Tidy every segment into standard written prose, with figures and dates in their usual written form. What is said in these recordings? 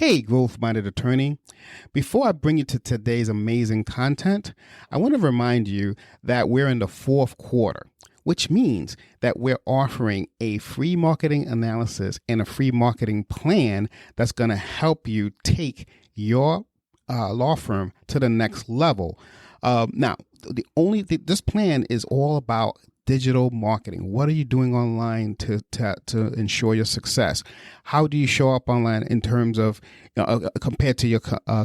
Hey, growth-minded attorney. Before I bring you to today's amazing content, I want to remind you that we're in the fourth quarter, which means that we're offering a free marketing analysis and a free marketing plan that's going to help you take your law firm to the next level. Now, this plan is all about digital marketing. What are you doing online to ensure your success? How do you show up online in terms of compared to your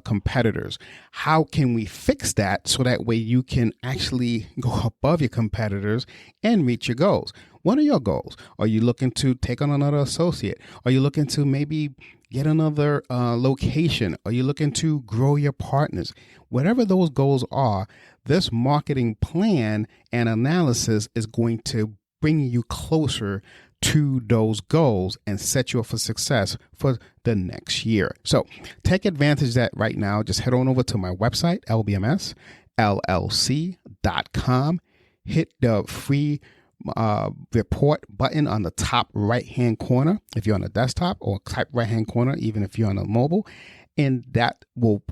competitors? How can we fix that so that way you can actually go above your competitors and reach your goals? What are your goals? Are you looking to take on another associate? Are you looking to maybe get another location? Are you looking to grow your partners? Whatever those goals are, this marketing plan and analysis is going to bring you closer to those goals and set you up for success for the next year. So take advantage of that right now. Just head on over to my website, lbmsllc.com. Hit the free report button on the top right-hand corner if you're on a desktop, or type right-hand corner even if you're on a mobile. And that will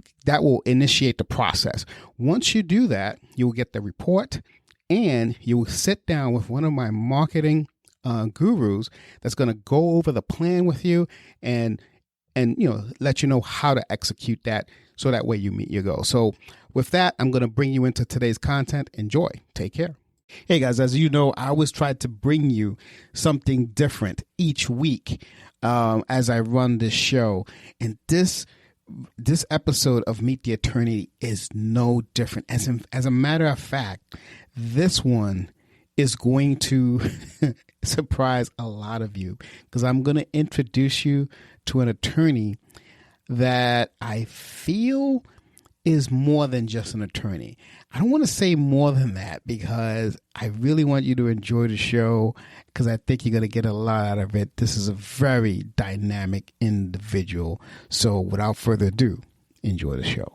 initiate the process. Once you do that, you will get the report, and you will sit down with one of my marketing gurus that's going to go over the plan with you and let you know how to execute that, so that way you meet your goal. So with that, I'm going to bring you into today's content. Enjoy. Take care. Hey guys, as you know, I always try to bring you something different each week as I run this show, and this episode of Meet the Attorney is no different. As a matter of fact, this one is going to surprise a lot of you, because I'm going to introduce you to an attorney that I feel is more than just an attorney. I don't want to say more than that, because I really want you to enjoy the show, because I think you're going to get a lot out of it. This is a very dynamic individual. So without further ado, enjoy the show.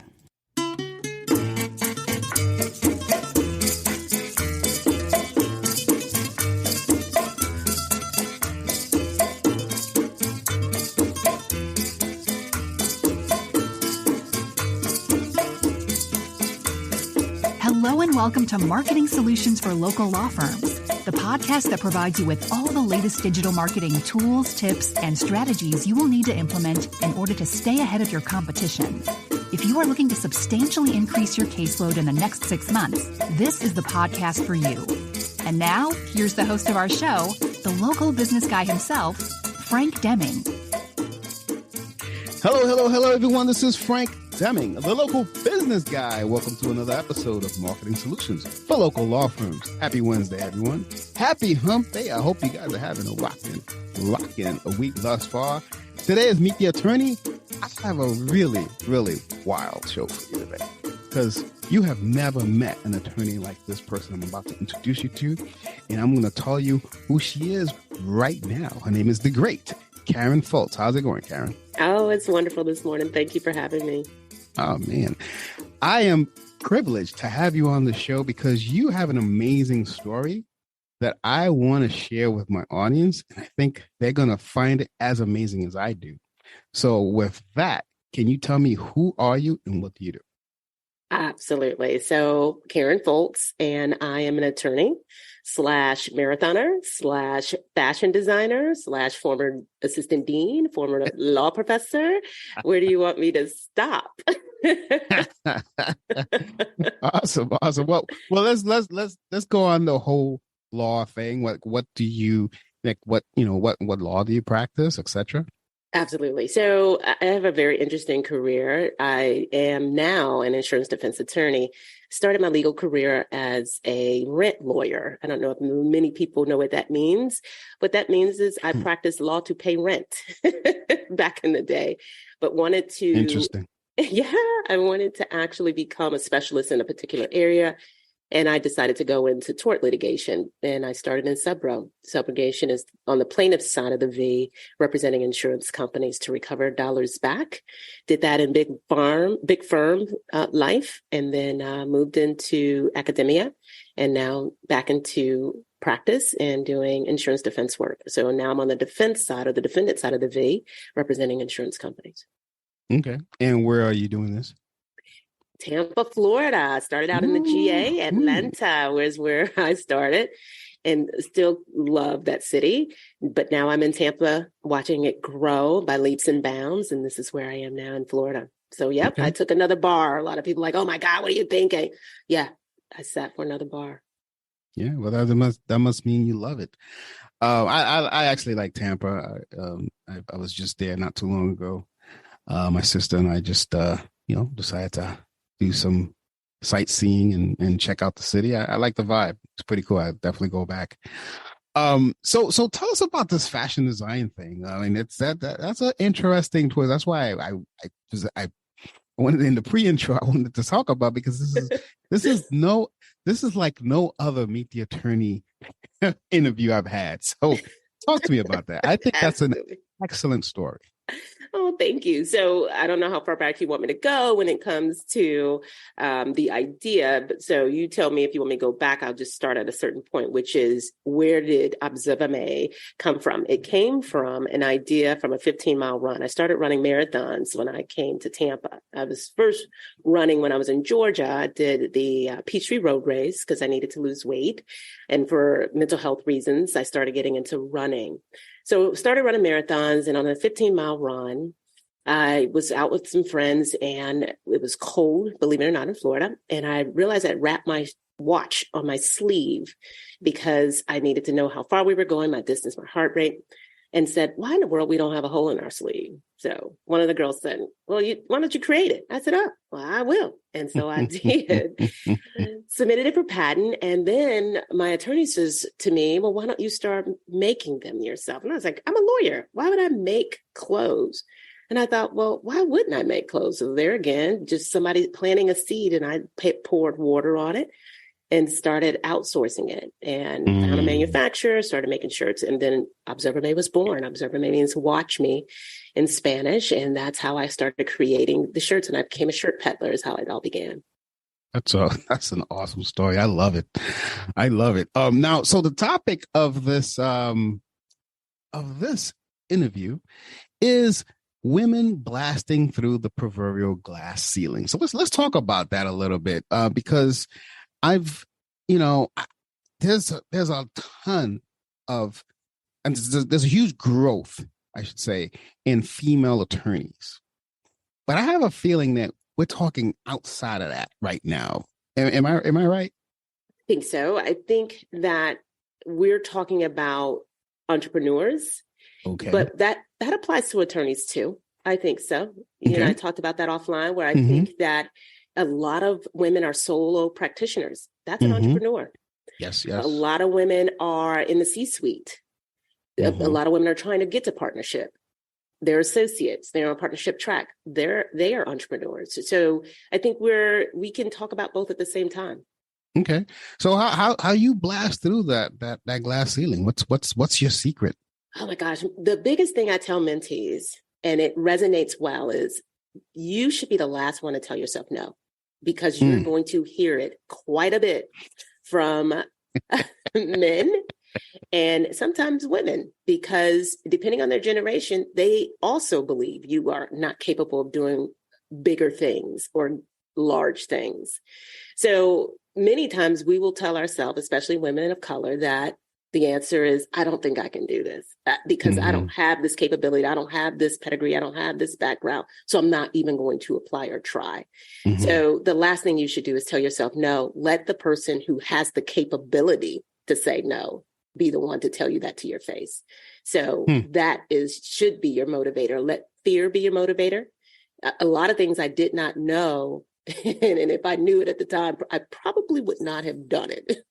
Hello and welcome to Marketing Solutions for Local Law Firms, the podcast that provides you with all the latest digital marketing tools, tips, and strategies you will need to implement in order to stay ahead of your competition. If you are looking to substantially increase your caseload in the next 6 months, this is the podcast for you. And now, here's the host of our show, the local business guy himself, Frank Deming. Hello, everyone. This is Frank Deming, the local business guy. Welcome to another episode of Marketing Solutions for Local Law Firms. Happy Wednesday, everyone. Happy Hump Day. I hope you guys are having a rocking a week thus far. Today is Meet the Attorney. I have a really, really wild show for you today, because you have never met an attorney like this person I'm about to introduce you to, and I'm going to tell you who she is right now. Her name is the great Karen Fultz. How's it going, Karen? Oh, it's wonderful this morning. Thank you for having me. Oh, man. I am privileged to have you on the show, because you have an amazing story that I want to share with my audience, and I think they're going to find it as amazing as I do. So with that, can you tell me, who are you and what do you do? Absolutely. So Karen Fultz, and I am an attorney / marathoner / fashion designer / former assistant dean, former law professor. Where do you want me to stop? Awesome. Well, let's go on the whole law thing. What do you like? What law do you practice, etc.? Absolutely. So I have a very interesting career. I am now an insurance defense attorney. Started my legal career as a rent lawyer. I don't know if many people know what that means. What that means is I practiced law to pay rent back in the day, but wanted to... Interesting. Yeah, I wanted to actually become a specialist in a particular area. And I decided to go into tort litigation, and I started in subro. Subrogation is on the plaintiff's side of the V, representing insurance companies to recover dollars back. Did that in big firm life, and then moved into academia, and now back into practice and doing insurance defense work. So now I'm on the defense side, or the defendant side of the V, representing insurance companies. Okay. And where are you doing this? Tampa, Florida. I started out in the GA. Atlanta was where I started and still love that city. But now I'm in Tampa watching it grow by leaps and bounds. And this is where I am now in Florida. So, yep, Okay. I took another bar. A lot of people like, oh my God, what are you thinking? Yeah, I sat for another bar. Yeah, well, that must mean you love it. I actually like Tampa. I was just there not too long ago. My sister and I just decided to do some sightseeing and check out the city. I like the vibe. It's pretty cool. I definitely go back. So tell us about this fashion design thing. I mean, that's an interesting twist. That's why I wanted in the pre-intro I wanted to talk about, because this is like no other Meet the Attorney interview I've had. So talk to me about that. I think that's an excellent story. Oh, thank you. So I don't know how far back you want me to go when it comes to the idea. But so you tell me if you want me to go back. I'll just start at a certain point, which is, where did Observe come from? It came from an idea from a 15-mile run. I started running marathons when I came to Tampa. I was first running when I was in Georgia. I did the Peachtree Road Race because I needed to lose weight. And for mental health reasons, I started getting into running. So started running marathons, and on a 15-mile run, I was out with some friends, and it was cold, believe it or not, in Florida. And I realized I'd wrapped my watch on my sleeve because I needed to know how far we were going, my distance, my heart rate, and said, why in the world we don't have a hole in our sleeve? So one of the girls said, well, why don't you create it? I said, oh, well, I will. And so I did. Submitted it for patent. And then my attorney says to me, well, why don't you start making them yourself? And I was like, I'm a lawyer. Why would I make clothes? And I thought, well, why wouldn't I make clothes? So there again, just somebody planting a seed, and I poured water on it and started outsourcing it, and found a manufacturer, started making shirts. And then Observe was born. Observe means watch me in Spanish. And that's how I started creating the shirts. And I became a shirt peddler is how it all began. That's an awesome story. I love it. I love it. Now, so the topic of this interview is women blasting through the proverbial glass ceiling. So let's talk about that a little bit, because there's a ton of, and there's a huge growth, I should say, in female attorneys. But I have a feeling that we're talking outside of that right now. Am I right? I think so. I think that we're talking about entrepreneurs, okay, but that applies to attorneys too. I think so. You know, I talked about that offline, where I think that a lot of women are solo practitioners. That's an entrepreneur. Yes. A lot of women are in the C-suite. A lot of women are trying to get to partnership. They're associates. They're on a partnership track. They are entrepreneurs. So I think we can talk about both at the same time. Okay. So how you blast through that glass ceiling? What's your secret? Oh my gosh. The biggest thing I tell mentees, and it resonates well, is you should be the last one to tell yourself no, because you're going to hear it quite a bit from men and sometimes women, because depending on their generation, they also believe you are not capable of doing bigger things or large things. So many times we will tell ourselves, especially women of color, that the answer is, I don't think I can do this because I don't have this capability. I don't have this pedigree. I don't have this background. So I'm not even going to apply or try. So the last thing you should do is tell yourself no. Let the person who has the capability to say no be the one to tell you that to your face. So that should be your motivator. Let fear be your motivator. A lot of things I did not know. And if I knew it at the time, I probably would not have done it.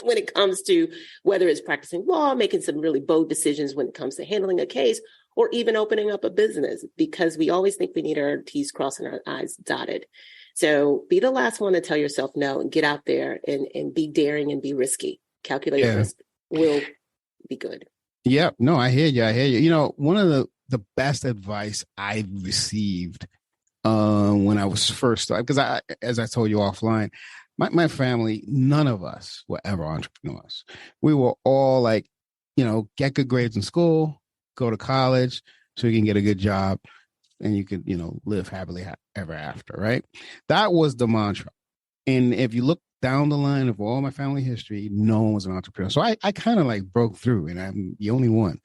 When it comes to whether it's practicing law, making some really bold decisions when it comes to handling a case, or even opening up a business, because we always think we need our T's crossed and our I's dotted. So be the last one to tell yourself no, and get out there and be daring and be risky. Calculated risk will be good. Yeah, no, I hear you. You know, one of the best advice I've received when I was first, because as I told you offline, my family, none of us were ever entrepreneurs. We were all like, get good grades in school, go to college so you can get a good job, and you could, live happily ever after, right? That was the mantra. And if you look down the line of all my family history, no one was an entrepreneur. So I kind of like broke through, and I'm the only one.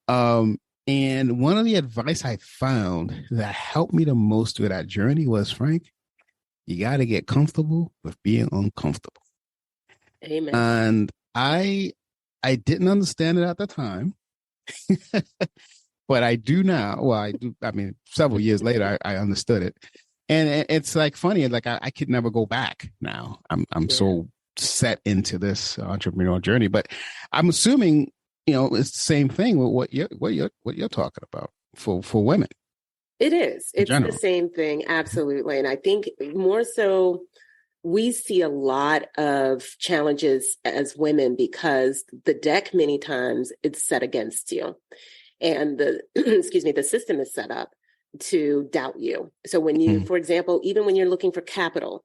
And one of the advice I found that helped me the most through that journey was, Frank, you got to get comfortable with being uncomfortable. Amen. And I didn't understand it at the time, but I do now. Well, I do. I mean, several years later, I understood it. And it's like funny, like I could never go back now. I'm so set into this entrepreneurial journey, but I'm assuming, it's the same thing with what you're talking about for women. It is. It's the same thing. Absolutely. And I think more so we see a lot of challenges as women because the deck many times it's set against you. And the system is set up to doubt you. So when you, for example, even when you're looking for capital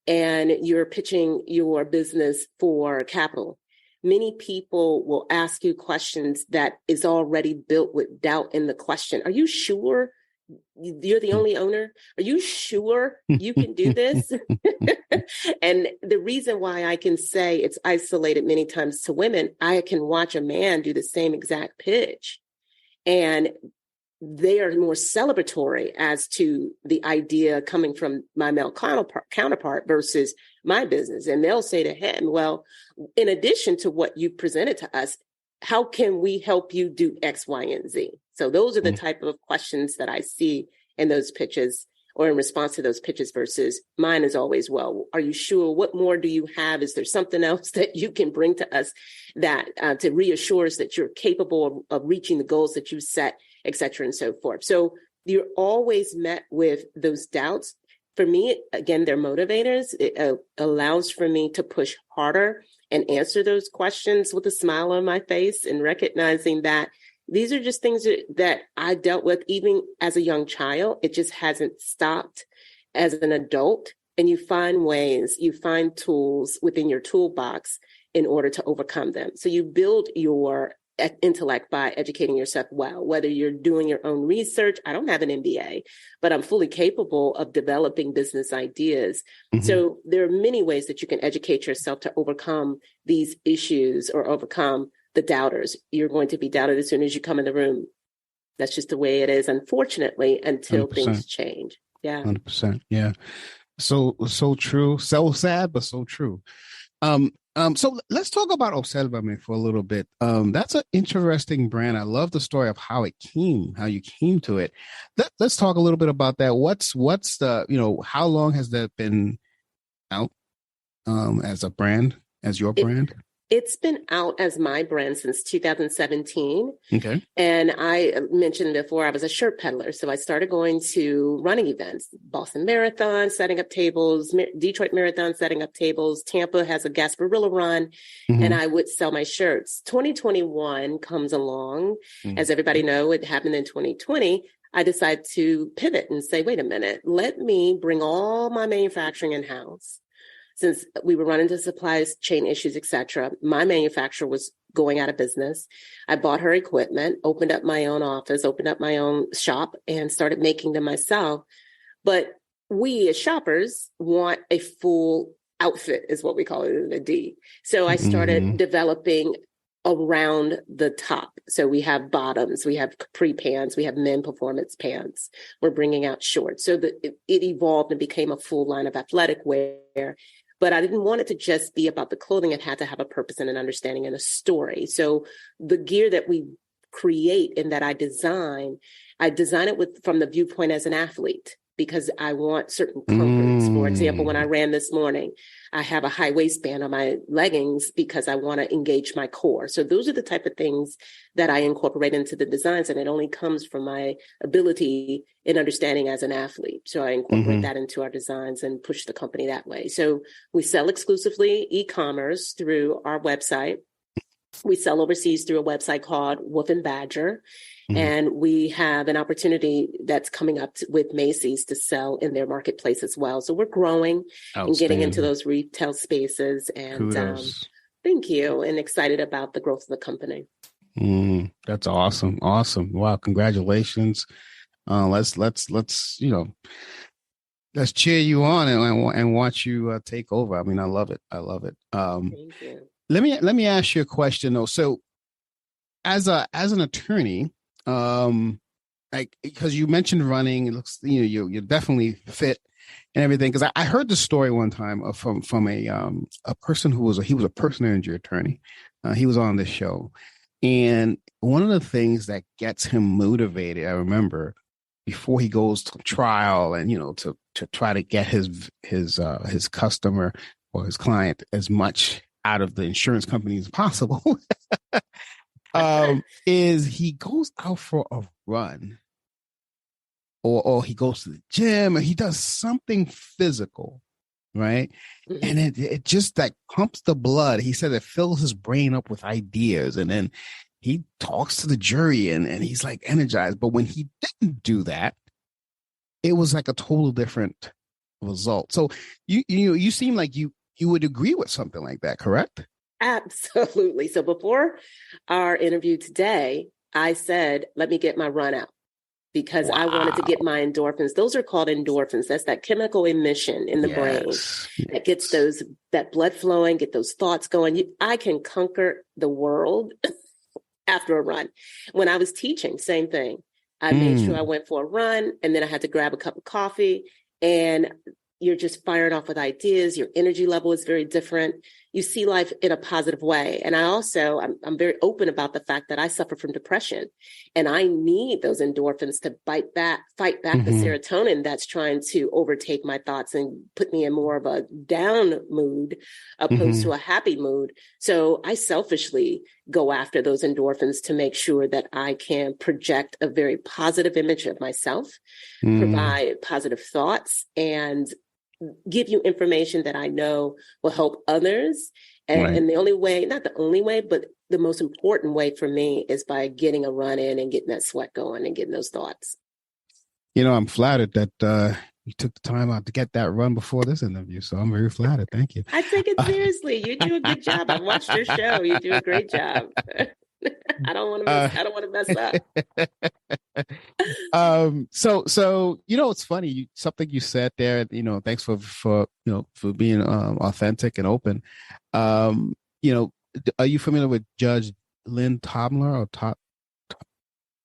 and you're pitching your business for capital, many people will ask you questions that is already built with doubt in the question. Are you sure you're the only owner? Are you sure you can do this? And the reason why I can say it's isolated many times to women, I can watch a man do the same exact pitch, and they are more celebratory as to the idea coming from my male counterpart versus my business. And they'll say to him, well, in addition to what you presented to us, how can we help you do X, Y, and Z? So those are the type of questions that I see in those pitches or in response to those pitches versus mine is always, well, are you sure? What more do you have? Is there something else that you can bring to us that to reassure us that you're capable of reaching the goals that you set, et cetera, and so forth. So you're always met with those doubts. For me, again, they're motivators. It allows for me to push harder and answer those questions with a smile on my face and recognizing that these are just things that I dealt with even as a young child. It just hasn't stopped as an adult. And you find ways, you find tools within your toolbox in order to overcome them. So you build your intellect by educating yourself well, whether you're doing your own research. I don't have an MBA, but I'm fully capable of developing business ideas. So there are many ways that you can educate yourself to overcome these issues or overcome the doubters. You're going to be doubted as soon as you come in the room. That's just the way it is, unfortunately, until 100%. Things change. Yeah. 100%. Yeah. So true. So sad, but so true. So let's talk about Obsérvame for a little bit. That's an interesting brand. I love the story of how you came to it. Let's talk a little bit about that. What's the, how long has that been out as a brand, as your brand? It's been out as my brand since 2017. Okay. And I mentioned before, I was a shirt peddler. So I started going to running events, Boston Marathon, setting up tables, Detroit Marathon, setting up tables. Tampa has a Gasparilla run, and I would sell my shirts. 2021 comes along. As everybody know, it happened in 2020. I decided to pivot and say, wait a minute, let me bring all my manufacturing in-house. Since we were running into supply chain issues, et cetera, my manufacturer was going out of business. I bought her equipment, opened up my own office, opened up my own shop, and started making them myself. But we as shoppers want a full outfit, is what we call it in the D. So I started developing around the top. So we have bottoms, we have capri pants, we have men performance pants. We're bringing out shorts. So it evolved and became a full line of athletic wear. But I didn't want it to just be about the clothing. It had to have a purpose and an understanding and a story. So the gear that we create and that I design it from the viewpoint as an athlete, because I want certain comforts. For example, when I ran this morning, I have a high waistband on my leggings because I want to engage my core. So those are the type of things that I incorporate into the designs, and it only comes from my ability and understanding as an athlete. So I incorporate that into our designs and push the company that way. So we sell exclusively e-commerce through our website. We sell overseas through a website called Wolf and Badger. And we have an opportunity that's coming up with Macy's to sell in their marketplace as well. So we're growing and getting into those retail spaces. And thank you. And excited about the growth of the company. That's awesome. Awesome. Wow. Congratulations. Let's let's cheer you on and watch you take over. I mean, I love it. I love it. Thank you. Let me ask you a question though. So, as an attorney, like because you mentioned running, it looks you're definitely fit and everything. Because I heard the story one time from a person who was a personal injury attorney. He was on this show, and one of the things that gets him motivated, I remember, before he goes to trial and to try to get his customer or his client as much out of the insurance company as possible, is he goes out for a run or he goes to the gym or he does something physical, right? Mm-hmm. And it just like pumps the blood. He said it fills his brain up with ideas, and then he talks to the jury and he's like energized. But when he didn't do that, it was like a total different result. So you seem like you would agree with something like that, correct? Absolutely. So before our interview today, I said, let me get my run out because I wanted to get my endorphins. Those are called endorphins. That's that chemical emission in the brain that gets that blood flowing, get those thoughts going. I can conquer the world after a run. When I was teaching, same thing. I made sure I went for a run, and then I had to grab a cup of coffee, and you're just firing off with ideas. Your energy level is very different. You see life in a positive way. And I'm very open about the fact that I suffer from depression, and I need those endorphins to fight back the serotonin that's trying to overtake my thoughts and put me in more of a down mood opposed to a happy mood. So I selfishly go after those endorphins to make sure that I can project a very positive image of myself, provide positive thoughts, and give you information that I know will help others. And the only way, not the only way, but the most important way for me is by getting a run in and getting that sweat going and getting those thoughts. I'm flattered that you took the time out to get that run before this interview. So I'm very flattered. Thank you. I take it seriously. You do a good job. I've watched your show. You do a great job. I don't want to mess up. So it's funny. Something you said there. Thanks for being authentic and open. Are you familiar with Judge Lynn Tobler or Todd?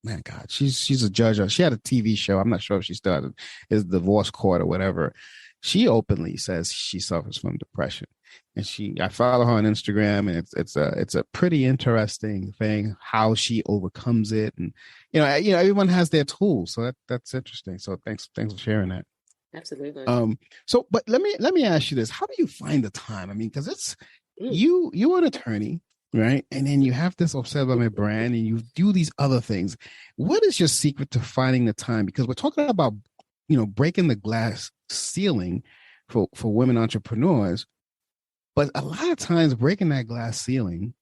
Man, God, she's a judge. She had a TV show. I'm not sure if she still has is divorce court or whatever. She openly says she suffers from depression, and I follow her on Instagram, and it's a pretty interesting thing how she overcomes it, and everyone has their tools, so that's interesting. So thanks for sharing that. Absolutely. So, but let me ask you this: how do you find the time? I mean, because it's you're an attorney, right? And then you have this Obsessed by My brand, and you do these other things. What is your secret to finding the time? Because we're talking about breaking the glass ceiling for women entrepreneurs, but a lot of times breaking that glass ceiling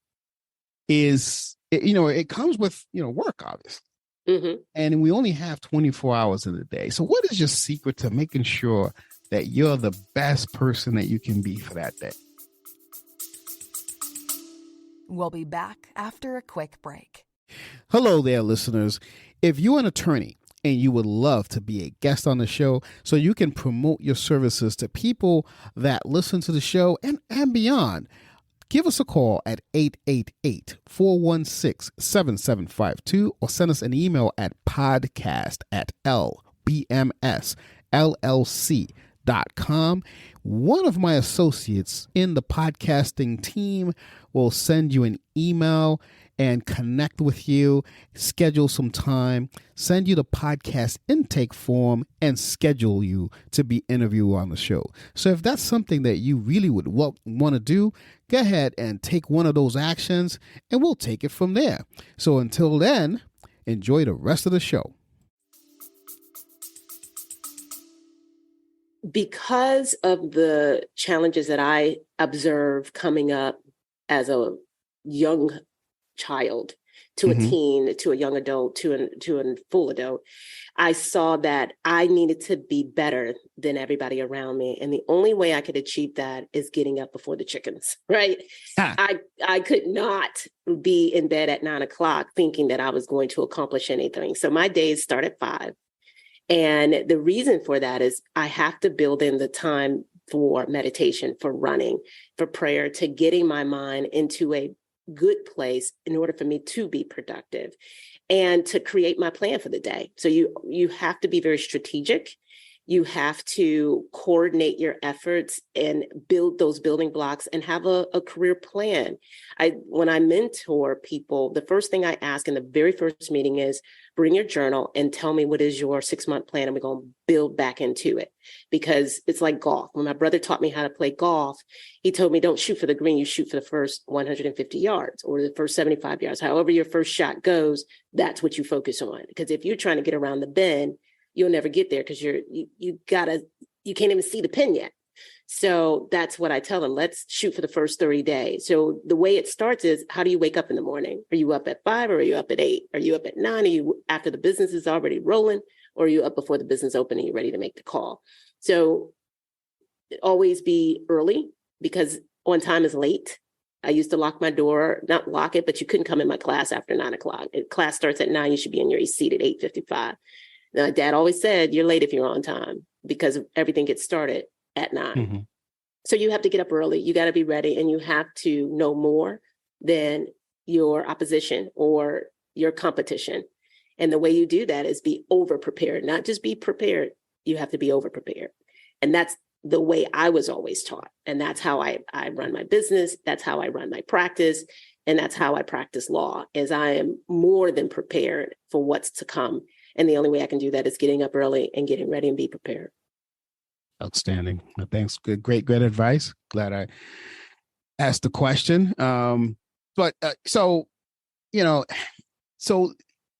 is it comes with work, obviously, and we only have 24 hours in a day. So what is your secret to making sure that you're the best person that you can be for that day? We'll be back after a quick break. Hello there, listeners. If you're an attorney and you would love to be a guest on the show so you can promote your services to people that listen to the show and beyond, give us a call at 888-416-7752 or send us an email at podcast@lbmsllc.com. One of my associates in the podcasting team will send you an email and connect with you, schedule some time, send you the podcast intake form, and schedule you to be interviewed on the show. So if that's something that you really would want to do, go ahead and take one of those actions, and we'll take it from there. So until then, enjoy the rest of the show. Because of the challenges that I observe coming up as a young child to a teen, to a young adult, to a full adult, I saw that I needed to be better than everybody around me. And the only way I could achieve that is getting up before the chickens, right? I could not be in bed at 9 o'clock thinking that I was going to accomplish anything. So my days start at 5. And the reason for that is I have to build in the time for meditation, for running, for prayer, to getting my mind into a good place in order for me to be productive and to create my plan for the day. So you have to be very strategic. You have to coordinate your efforts and build those building blocks and have a career plan. When I mentor people, the first thing I ask in the very first meeting is bring your journal and tell me what is your 6-month plan, and we're going to build back into it. Because it's like golf. When my brother taught me how to play golf, he told me, don't shoot for the green, you shoot for the first 150 yards or the first 75 yards. However your first shot goes, that's what you focus on. Because if you're trying to get around the bend, you'll never get there because you can't even see the pin yet. So that's what I tell them. Let's shoot for the first 30 days. So the way it starts is, how do you wake up in the morning? Are you up at 5 or are you up at 8? Are you up at 9? Are you after the business is already rolling, or are you up before the business open and you're ready to make the call? So always be early, because on time is late. I used to lock my door, not lock it, but you couldn't come in my class after 9 o'clock. If class starts at 9, you should be in your seat at 8:55. Now, Dad always said, you're late if you're on time, because everything gets started at 9. Mm-hmm. So you have to get up early. You got to be ready, and you have to know more than your opposition or your competition. And the way you do that is be over prepared, not just be prepared. You have to be over prepared. And that's the way I was always taught. And that's how I run my business. That's how I run my practice. And that's how I practice law, is I am more than prepared for what's to come. And the only way I can do that is getting up early and getting ready and be prepared. Outstanding. Thanks. Great advice. Glad I asked the question. So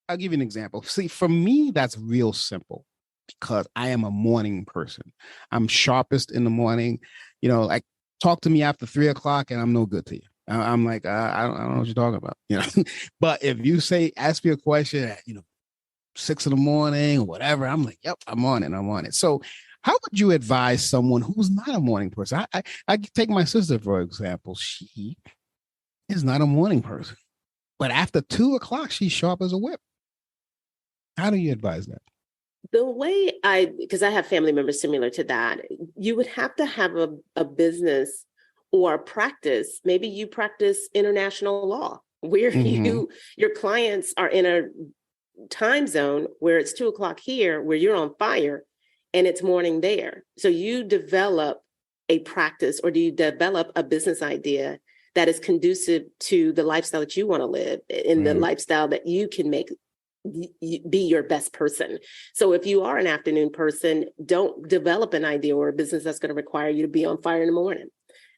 I'll give you an example. See, for me, that's real simple, because I am a morning person. I'm sharpest in the morning. Like, talk to me after 3 o'clock and I'm no good to you. I'm like, I don't know what you're talking about. But if you ask me a question at, 6 in the morning or whatever, I'm like, yep, I'm on it. So how would you advise someone who's not a morning person? I take my sister, for example. She is not a morning person, but after 2 o'clock, she's sharp as a whip. How do you advise that? The way because I have family members similar to that, you would have to have a business or a practice. Maybe you practice international law, where your clients are in a time zone where it's 2 o'clock here, where you're on fire, and it's morning there. So you develop a practice, or do you develop a business idea that is conducive to the lifestyle that you want to live, in the lifestyle that you can make be your best person. So if you are an afternoon person, don't develop an idea or a business that's going to require you to be on fire in the morning.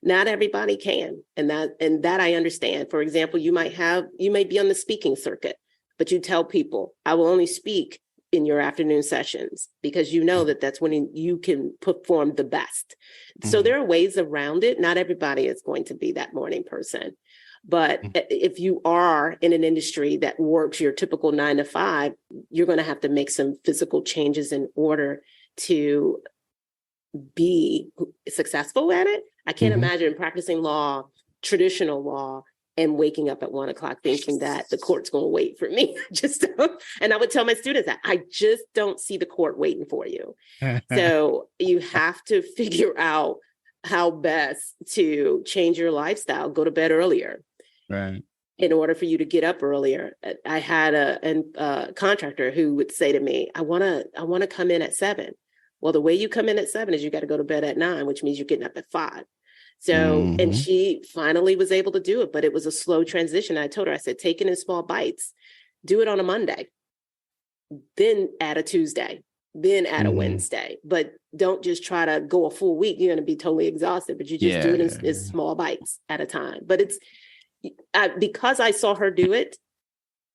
Not everybody can. And that I understand. For example, you may be on the speaking circuit, but you tell people, I will only speak in your afternoon sessions, because you know that that's when you can perform the best. So there are ways around it. Not everybody is going to be that morning person. But if you are in an industry that works your typical 9 to 5, you're going to have to make some physical changes in order to be successful at it. I can't imagine practicing law, traditional law, and waking up at 1 o'clock thinking that the court's going to wait for me. And I would tell my students that I just don't see the court waiting for you. So you have to figure out how best to change your lifestyle, go to bed earlier. Right. In order for you to get up earlier. I had a contractor who would say to me, I want to come in at 7. Well, the way you come in at 7 is you got to go to bed at 9, which means you're getting up at 5. So, and she finally was able to do it, but it was a slow transition. I told her, I said, take it in small bites, do it on a Monday, then add a Tuesday, then add a Wednesday, but don't just try to go a full week. You're going to be totally exhausted, but you just do it in small bites at a time. But because I saw her do it,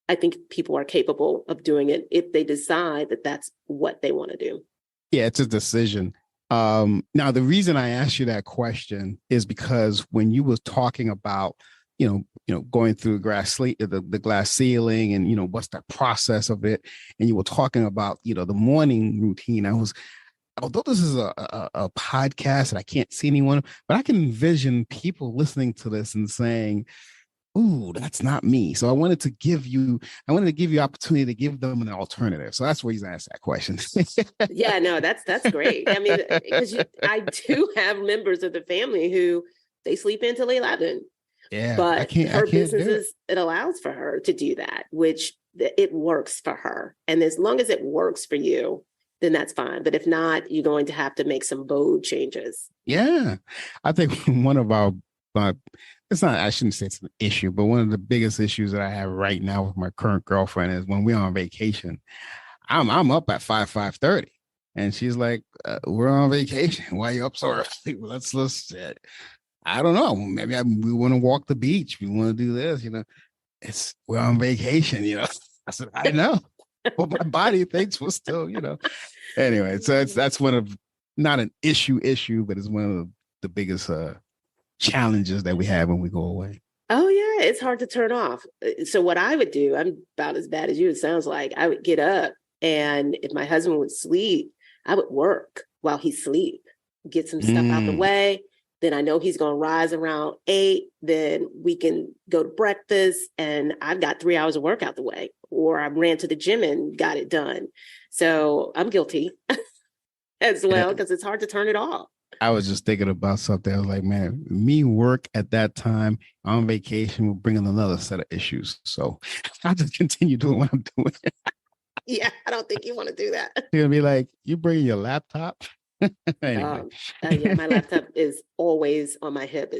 I think people are capable of doing it if they decide that that's what they want to do. Yeah, it's a decision. Now, the reason I asked you that question is because when you was talking about, going through the glass ceiling and, what's the process of it, and you were talking about, the morning routine, although this is a podcast and I can't see anyone, but I can envision people listening to this and saying, ooh, that's not me. So I wanted to give you opportunity to give them an alternative. So that's where he's asked that question. Yeah, no, that's great. I mean, because I do have members of the family who they sleep until 11, Yeah, but I her can't business do it. it allows for her to do that, which it works for her. And as long as it works for you, then that's fine. But if not, you're going to have to make some bold changes. Yeah. I think one of my it's not, I shouldn't say it's an issue, but one of the biggest issues that I have right now with my current girlfriend is when we're on vacation, I'm up at 5:30. And she's like, we're on vacation. Why are you up so early? Let's I don't know. Maybe we want to walk the beach. We want to do this, we're on vacation, I said, I know. But my body thinks we're still, Anyway, so that's one of, not an issue, but it's one of the biggest challenges that we have when we go away. Oh yeah, it's hard to turn off. So what I would do, I'm about as bad as you, it sounds like. I would get up, and if my husband would sleep, I would work while he sleep, get some stuff out the way. Then I know he's going to rise around 8. Then we can go to breakfast, and I've got 3 hours of work out the way, or I ran to the gym and got it done. So I'm guilty as well, because it's hard to turn it off. I was just thinking about something. I was like, man, me work at that time on vacation will bring in another set of issues. So I'll just continue doing what I'm doing. Yeah, I don't think you want to do that. You're going to be like, you bring your laptop? Anyway. Yeah, my laptop is always on my hip.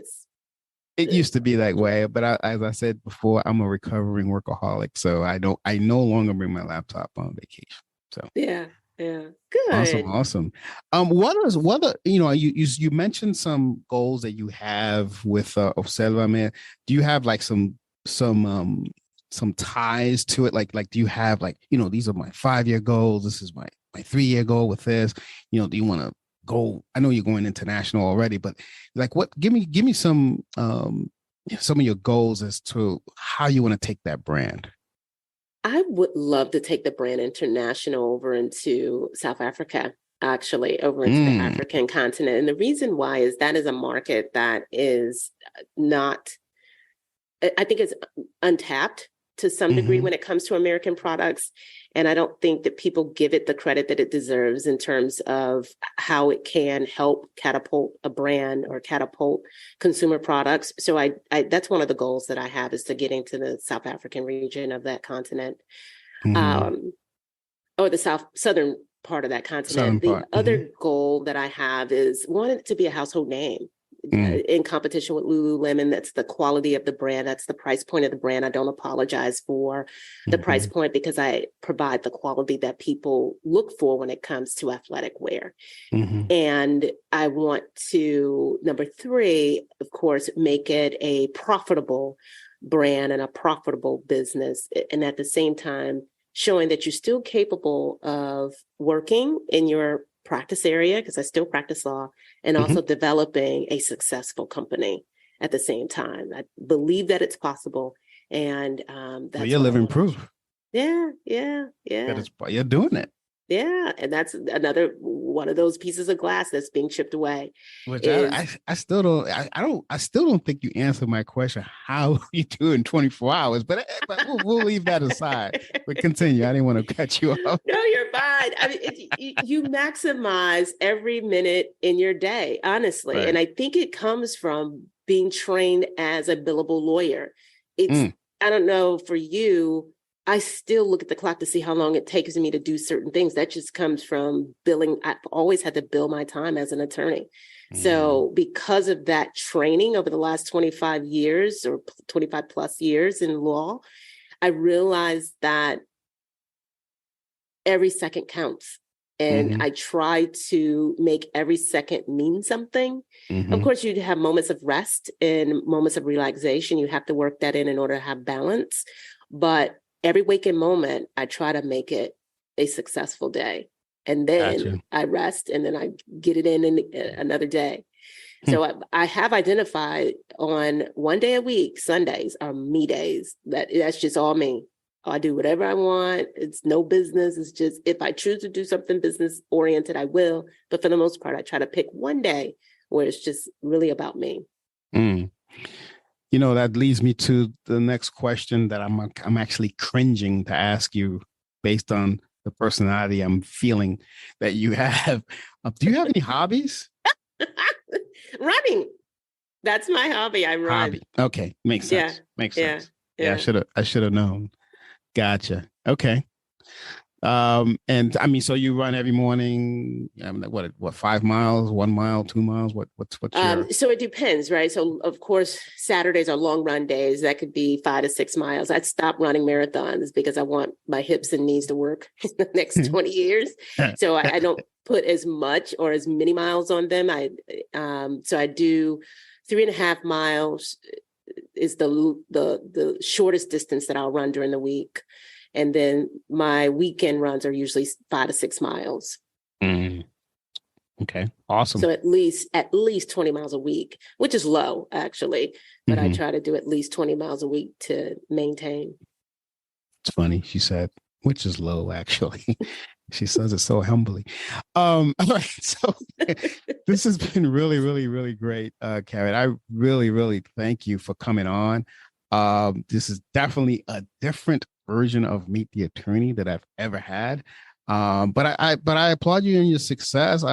It used to be that way, but as I said before, I'm a recovering workaholic. So I no longer bring my laptop on vacation. So yeah. Good. Awesome. What are, you mentioned some goals that you have with Observa, man. Do you have like some ties to it? Like do you have like, these are my 5-year goals. This is my 3-year goal with this. Do you want to go? I know you're going international already, but like what? Give me some of your goals as to how you want to take that brand. I would love to take the brand international over into South Africa, actually, over into the African continent. And the reason why is that is a market that is not, I think it's untapped to some degree when it comes to American products. And I don't think that people give it the credit that it deserves in terms of how it can help catapult a brand or catapult consumer products. So I that's one of the goals that I have, is to get into the South African region of that continent, or the southern part of that continent. The other goal that I have is wanting to be a household name. In competition with Lululemon. That's the quality of the brand. That's the price point of the brand. I don't apologize for the price point, because I provide the quality that people look for when it comes to athletic wear. And I want to, number 3, of course, make it a profitable brand and a profitable business. And at the same time, showing that you're still capable of working in your practice area, because I still practice law, and also developing a successful company at the same time. I believe that it's possible. And that's you're living proof. Yeah. You're doing it. Yeah. And that's another one of those pieces of glass that's being chipped away. Which I still don't think you answered my question, how you do in 24 hours, but we'll leave that aside. But continue. I didn't want to cut you off. No, you're fine. I mean, you maximize every minute in your day, honestly. Right. And I think it comes from being trained as a billable lawyer. I don't know for you, I still look at the clock to see how long it takes me to do certain things. That just comes from billing. I've always had to bill my time as an attorney. So because of that training over the last 25 years or 25 plus years in law, I realized that every second counts. And I try to make every second mean something. Of course, you have moments of rest and moments of relaxation. You have to work that in order to have balance. But every waking moment, I try to make it a successful day. And then I rest, and then I get it in another day. So I have identified on one day a week, Sundays are me days. That's just all me. I do whatever I want. It's no business. It's just, if I choose to do something business oriented, I will. But for the most part, I try to pick one day where it's just really about me. That leads me to the next question that I'm actually cringing to ask you based on the personality I'm feeling that you have. Do you have any hobbies? Running. That's my hobby. I run. Hobby. Okay. Makes sense. Yeah. Makes Yeah. sense. Yeah. I should have known. Gotcha. Okay. And I mean, so you run every morning, what, 5 miles, 1 mile, 2 miles? What's your... So it depends, right? So of course, Saturdays are long run days. That could be 5 to 6 miles. I'd stop running marathons because I want my hips and knees to work in the next 20 years. So I don't put as much or as many miles on them. So I do 3.5 miles is the shortest distance that I'll run during the week. And then my weekend runs are usually 5 to 6 miles. Okay. Awesome. So at least 20 miles a week, which is low actually, but I try to do at least 20 miles a week to maintain. It's funny. She said, which is low actually. She says it so humbly. All right. So this has been really, really, really great, Karen. I really, really thank you for coming on. This is definitely a different version of Meet the Attorney that I've ever had. But I applaud you in your success.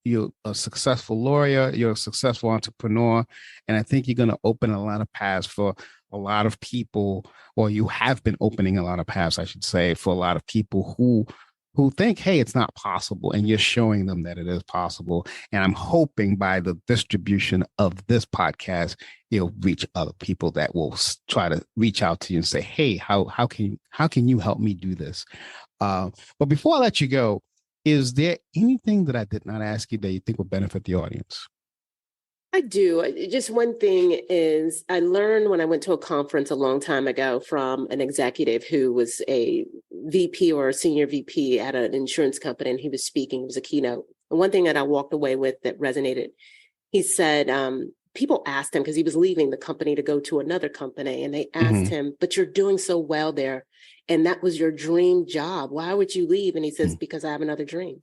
You're a successful lawyer, you're a successful entrepreneur, and I think you're going to open a lot of paths for a lot of people, or you have been opening a lot of paths, I should say, for a lot of people who think, hey, it's not possible, and you're showing them that it is possible. And I'm hoping by the distribution of this podcast, it'll reach other people that will try to reach out to you and say, hey, how can you help me do this? But before I let you go, is there anything that I did not ask you that you think will benefit the audience? I do. Just one thing is I learned when I went to a conference a long time ago from an executive who was a VP or a senior VP at an insurance company, and he was speaking. It was a keynote. And one thing that I walked away with that resonated, he said, people asked him, because he was leaving the company to go to another company, and they asked him, but you're doing so well there, and that was your dream job. Why would you leave? And he says, because I have another dream.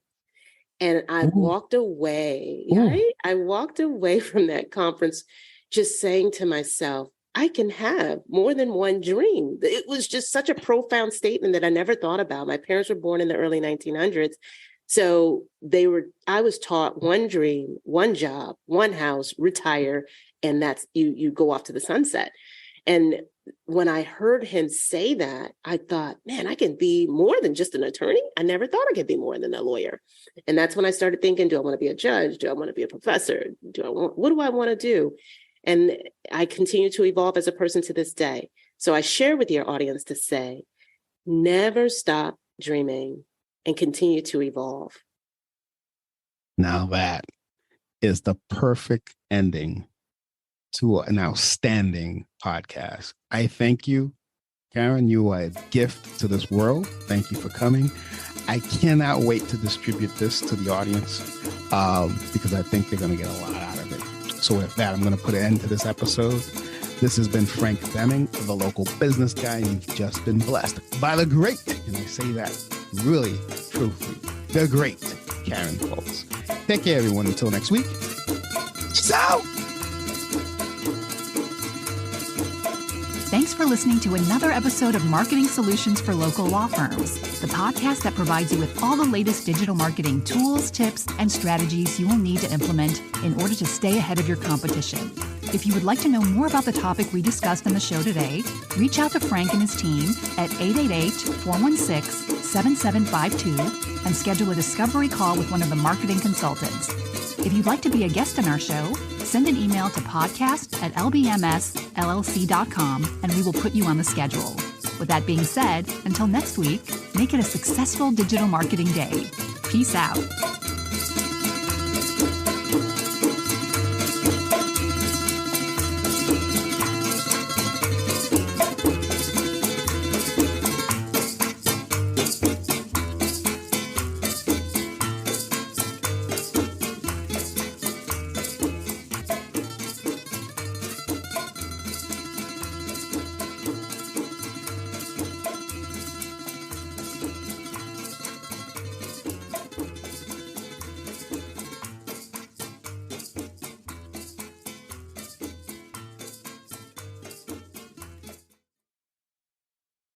And I walked away, right? I walked away from that conference just saying to myself, I can have more than one dream. It was just such a profound statement that I never thought about. My parents were born in the early 1900s. So I was taught one dream, one job, one house, retire, and that's you go off to the sunset. And when I heard him say that, I thought, man, I can be more than just an attorney. I never thought I could be more than a lawyer. And that's when I started thinking, do I want to be a judge? Do I want to be a professor? What do I want to do? And I continue to evolve as a person to this day. So I share with your audience to say, never stop dreaming and continue to evolve. Now that is the perfect ending to an outstanding podcast. I thank you, Karen. You are a gift to this world. Thank you for coming. I cannot wait to distribute this to the audience because I think they're going to get a lot out of it. So with that, I'm going to put an end to this episode. This has been Frank Deming, the local business guy. You've just been blessed by the great, and I say that really truthfully, the great Karen Fultz. Take care, everyone. Until next week. Peace out. Thanks for listening to another episode of Marketing Solutions for Local Law Firms, the podcast that provides you with all the latest digital marketing tools, tips, and strategies you will need to implement in order to stay ahead of your competition. If you would like to know more about the topic we discussed on the show today, reach out to Frank and his team at 888-416-7752 and schedule a discovery call with one of the marketing consultants. If you'd like to be a guest on our show, send an email to podcast@lbmsllc.com and we will put you on the schedule. With that being said, until next week, make it a successful digital marketing day. Peace out.